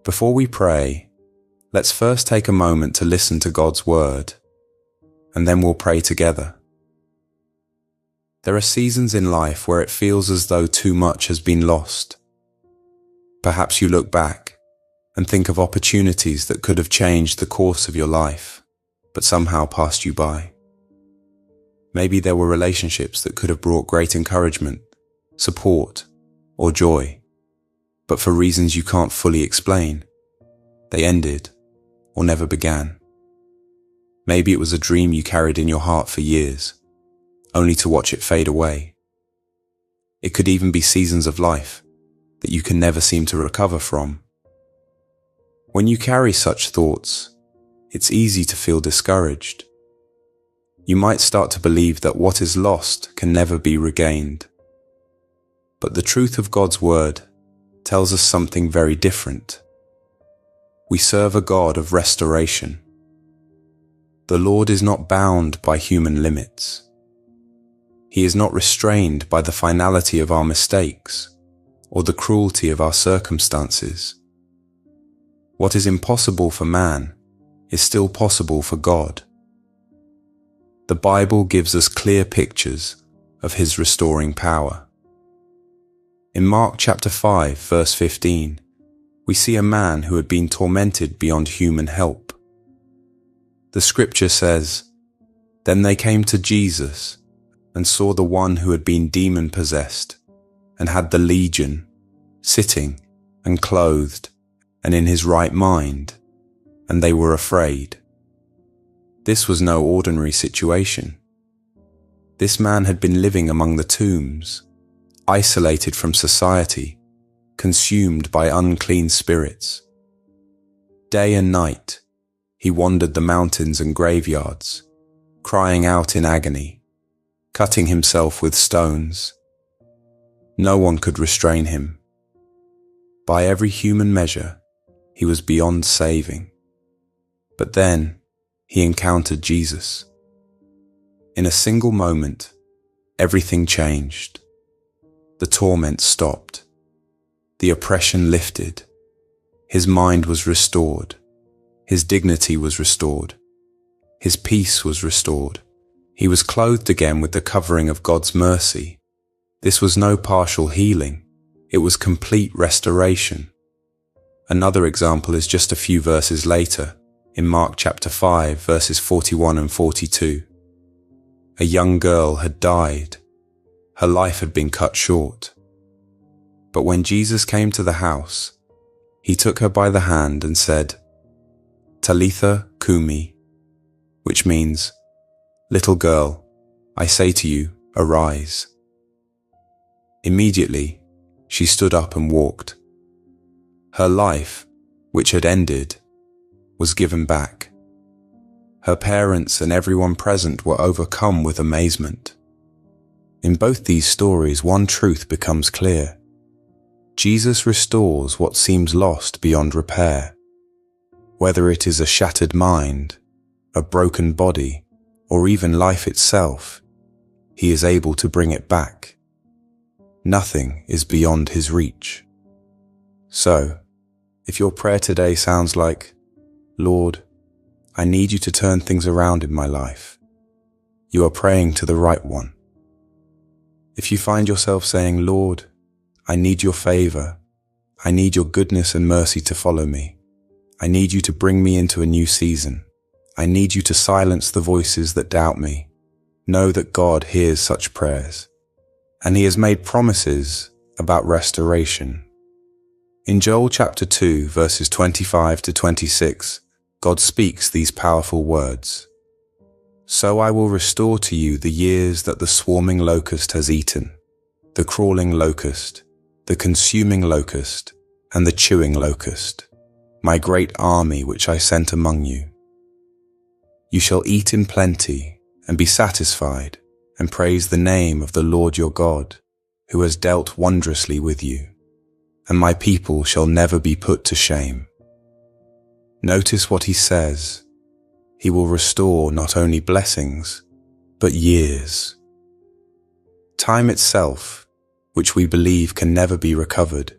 Before we pray, let's first take a moment to listen to God's word, and then we'll pray together. There are seasons in life where it feels as though too much has been lost. Perhaps you look back and think of opportunities that could have changed the course of your life, but somehow passed you by. Maybe there were relationships that could have brought great encouragement, support, or joy, but for reasons you can't fully explain, they ended or never began. Maybe it was a dream you carried in your heart for years, only to watch it fade away. It could even be seasons of life that you can never seem to recover from. When you carry such thoughts, it's easy to feel discouraged. You might start to believe that what is lost can never be regained. But the truth of God's word tells us something very different. We serve a God of restoration. The Lord is not bound by human limits. He is not restrained by the finality of our mistakes or the cruelty of our circumstances. What is impossible for man is still possible for God. The Bible gives us clear pictures of His restoring power. In Mark chapter 5, verse 15, we see a man who had been tormented beyond human help. The scripture says, "Then they came to Jesus and saw the one who had been demon-possessed and had the legion, sitting and clothed and in his right mind, and they were afraid." This was no ordinary situation. This man had been living among the tombs, isolated from society, consumed by unclean spirits. Day and night, he wandered the mountains and graveyards, crying out in agony, cutting himself with stones. No one could restrain him. By every human measure, he was beyond saving. But then, he encountered Jesus. In a single moment, everything changed. The torment stopped. The oppression lifted. His mind was restored. His dignity was restored. His peace was restored. He was clothed again with the covering of God's mercy. This was no partial healing. It was complete restoration. Another example is just a few verses later, in Mark chapter 5, verses 41 and 42. A young girl had died. Her life had been cut short. But when Jesus came to the house, he took her by the hand and said, "Talitha cumi," which means, "Little girl, I say to you, arise." Immediately, she stood up and walked. Her life, which had ended, was given back. Her parents and everyone present were overcome with amazement. In both these stories, one truth becomes clear. Jesus restores what seems lost beyond repair. Whether it is a shattered mind, a broken body, or even life itself, he is able to bring it back. Nothing is beyond his reach. So, if your prayer today sounds like, "Lord, I need you to turn things around in my life," you are praying to the right one. If you find yourself saying, "Lord, I need your favor. I need your goodness and mercy to follow me. I need you to bring me into a new season. I need you to silence the voices that doubt me," know that God hears such prayers, and he has made promises about restoration. In Joel chapter 2, verses 25 to 26, God speaks these powerful words. "So I will restore to you the years that the swarming locust has eaten, the crawling locust, the consuming locust, and the chewing locust, my great army which I sent among you. You shall eat in plenty and be satisfied, and praise the name of the Lord your God, who has dealt wondrously with you, and my people shall never be put to shame." Notice what he says. He will restore not only blessings, but years. Time itself, which we believe can never be recovered,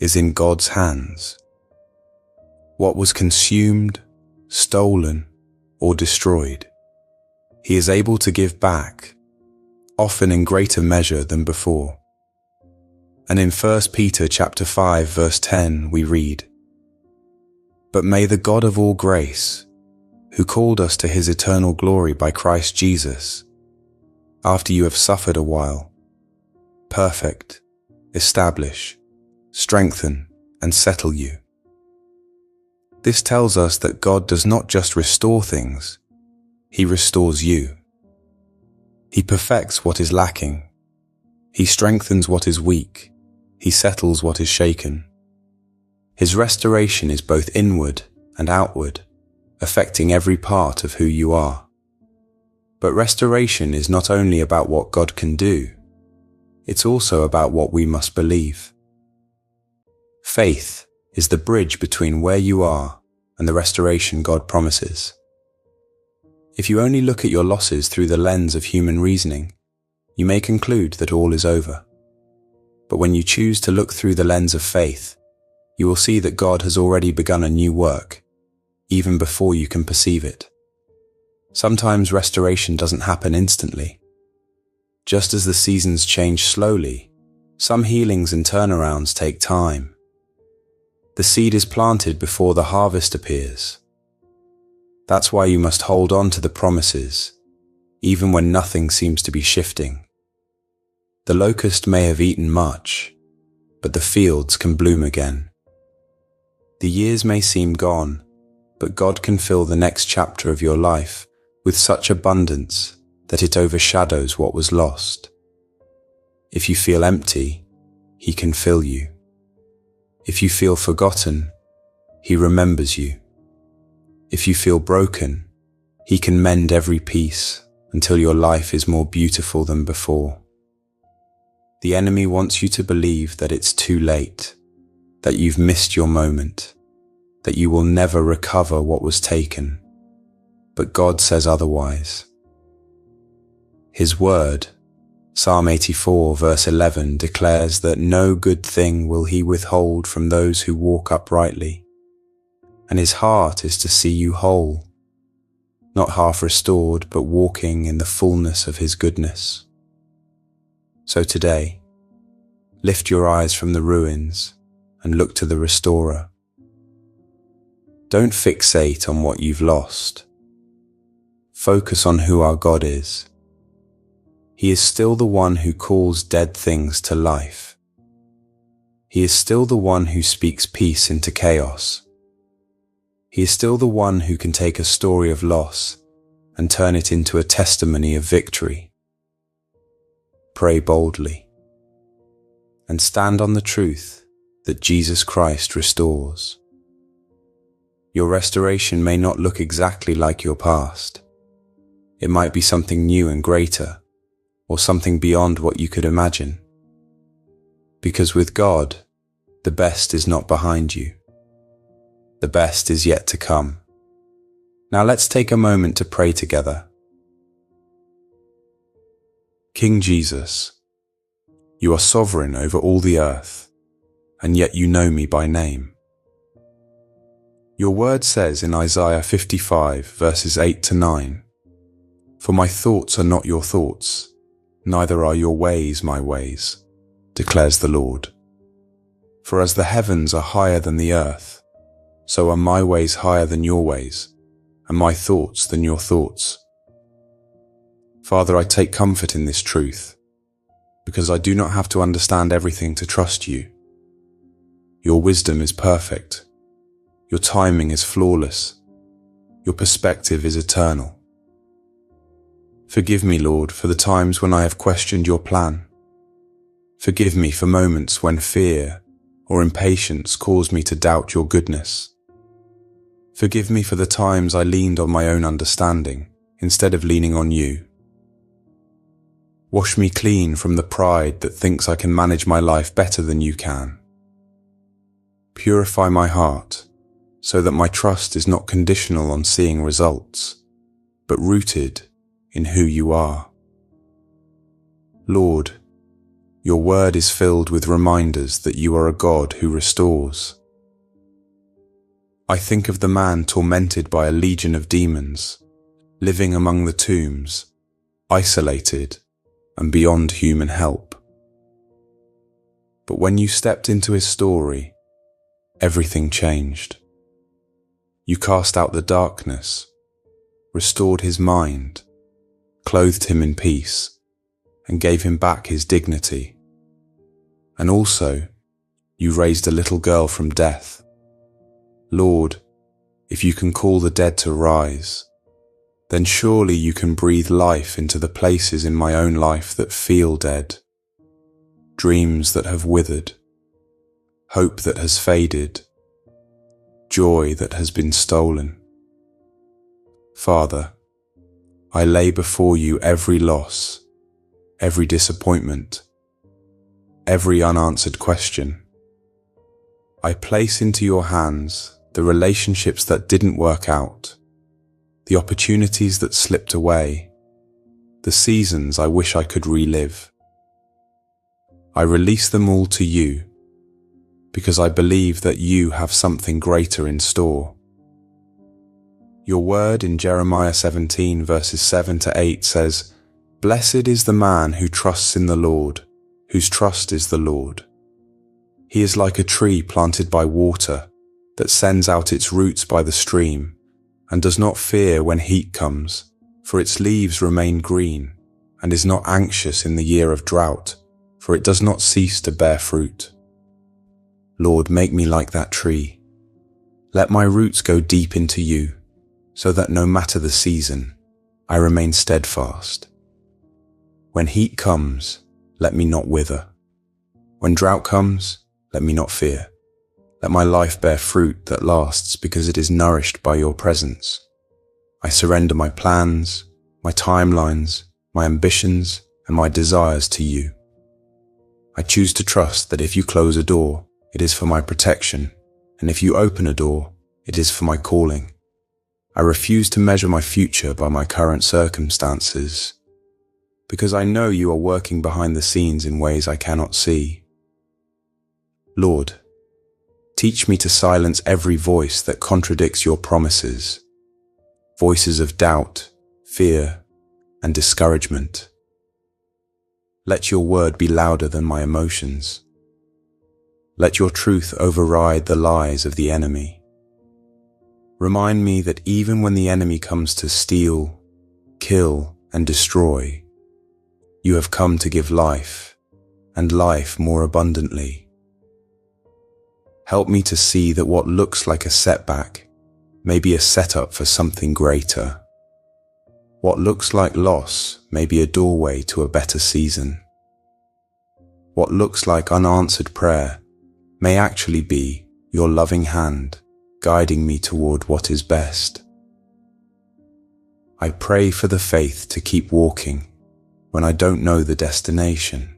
is in God's hands. what was consumed, stolen, or destroyed. He is able to give back, often in greater measure than before. And in 1 Peter chapter 5 verse 10 we read, "But may the God of all grace, who called us to his eternal glory by Christ Jesus, after you have suffered a while, perfect, establish, strengthen, and settle you." This tells us that God does not just restore things, he restores you. He perfects what is lacking. He strengthens what is weak. He settles what is shaken. His restoration is both inward and outward, affecting every part of who you are. But restoration is not only about what God can do, it's also about what we must believe. Faith is the bridge between where you are and the restoration God promises. If you only look at your losses through the lens of human reasoning, you may conclude that all is over. But when you choose to look through the lens of faith, you will see that God has already begun a new work, even before you can perceive it. Sometimes restoration doesn't happen instantly. Just as the seasons change slowly, some healings and turnarounds take time. The seed is planted before the harvest appears. That's why you must hold on to the promises, even when nothing seems to be shifting. The locust may have eaten much, but the fields can bloom again. The years may seem gone, but God can fill the next chapter of your life with such abundance that it overshadows what was lost. If you feel empty, he can fill you. If you feel forgotten, he remembers you. If you feel broken, he can mend every piece until your life is more beautiful than before. The enemy wants you to believe that it's too late, that you've missed your moment, that you will never recover what was taken. But God says otherwise. His word, Psalm 84 verse 11, declares that no good thing will he withhold from those who walk uprightly, and his heart is to see you whole, not half restored, but walking in the fullness of his goodness. So today, lift your eyes from the ruins and look to the restorer. Don't fixate on what you've lost. Focus on who our God is. He is still the one who calls dead things to life. He is still the one who speaks peace into chaos. He is still the one who can take a story of loss and turn it into a testimony of victory. Pray boldly and stand on the truth that Jesus Christ restores. Your restoration may not look exactly like your past. It might be something new and greater, or something beyond what you could imagine. Because with God, the best is not behind you. The best is yet to come. Now let's take a moment to pray together. King Jesus, you are sovereign over all the earth, and yet you know me by name. Your word says in Isaiah 55 verses 8 to 9, "For my thoughts are not your thoughts, neither are your ways my ways, declares the Lord. For as the heavens are higher than the earth, so are my ways higher than your ways, and my thoughts than your thoughts." Father, I take comfort in this truth, because I do not have to understand everything to trust you. Your wisdom is perfect. Your timing is flawless. Your perspective is eternal. Forgive me, Lord, for the times when I have questioned your plan. Forgive me for moments when fear or impatience caused me to doubt your goodness. Forgive me for the times I leaned on my own understanding instead of leaning on you. Wash me clean from the pride that thinks I can manage my life better than you can. Purify my heart so that my trust is not conditional on seeing results, but rooted in who you are. Lord, your word is filled with reminders that you are a God who restores. I think of the man tormented by a legion of demons, living among the tombs, isolated and beyond human help. But when you stepped into his story, everything changed. You cast out the darkness, restored his mind, clothed him in peace, and gave him back his dignity. And also, you raised a little girl from death. Lord, if you can call the dead to rise, then surely you can breathe life into the places in my own life that feel dead. Dreams that have withered, hope that has faded, joy that has been stolen. Father, I lay before you every loss, every disappointment, every unanswered question. I place into your hands the relationships that didn't work out, the opportunities that slipped away, the seasons I wish I could relive. I release them all to you, because I believe that you have something greater in store. Your word in Jeremiah 17 verses 7 to 8 says, "Blessed is the man who trusts in the Lord, whose trust is the Lord. He is like a tree planted by water that sends out its roots by the stream and does not fear when heat comes, for its leaves remain green, and is not anxious in the year of drought, for it does not cease to bear fruit." Lord, make me like that tree. Let my roots go deep into you, so that no matter the season, I remain steadfast. When heat comes, let me not wither. When drought comes, let me not fear. Let my life bear fruit that lasts because it is nourished by your presence. I surrender my plans, my timelines, my ambitions, and my desires to you. I choose to trust that if you close a door, it is for my protection, and if you open a door, it is for my calling. I refuse to measure my future by my current circumstances, because I know you are working behind the scenes in ways I cannot see. Lord, teach me to silence every voice that contradicts your promises, voices of doubt, fear, and discouragement. Let your word be louder than my emotions. Let your truth override the lies of the enemy. Remind me that even when the enemy comes to steal, kill, and destroy, you have come to give life, and life more abundantly. Help me to see that what looks like a setback may be a setup for something greater. What looks like loss may be a doorway to a better season. What looks like unanswered prayer may actually be your loving hand guiding me toward what is best. I pray for the faith to keep walking when I don't know the destination.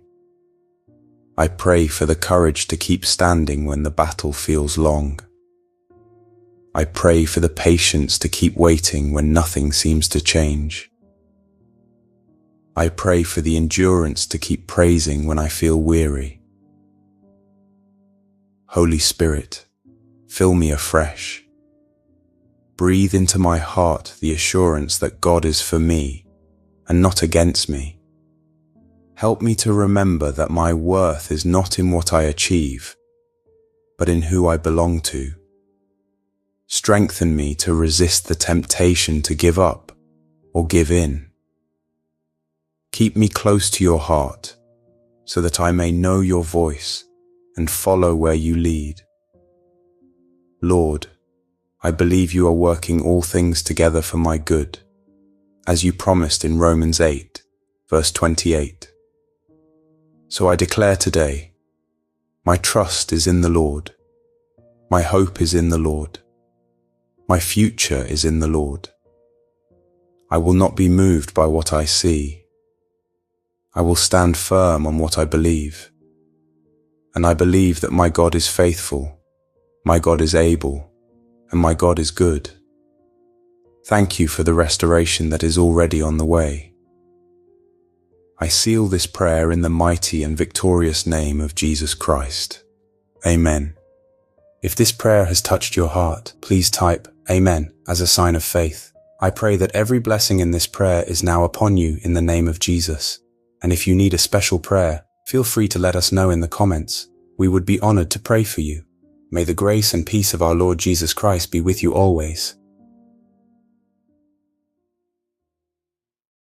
I pray for the courage to keep standing when the battle feels long. I pray for the patience to keep waiting when nothing seems to change. I pray for the endurance to keep praising when I feel weary. Holy Spirit, fill me afresh. Breathe into my heart the assurance that God is for me and not against me. Help me to remember that my worth is not in what I achieve, but in who I belong to. Strengthen me to resist the temptation to give up or give in. Keep me close to your heart so that I may know your voice and follow where you lead. Lord, I believe you are working all things together for my good, as you promised in Romans 8, verse 28. So I declare today, my trust is in the Lord, my hope is in the Lord, my future is in the Lord. I will not be moved by what I see. I will stand firm on what I believe. And I believe that my God is faithful, my God is able, and my God is good. Thank you for the restoration that is already on the way. I seal this prayer in the mighty and victorious name of Jesus Christ. Amen. If this prayer has touched your heart, please type Amen as a sign of faith. I pray that every blessing in this prayer is now upon you in the name of Jesus. And if you need a special prayer, feel free to let us know in the comments. We would be honored to pray for you. May the grace and peace of our Lord Jesus Christ be with you always.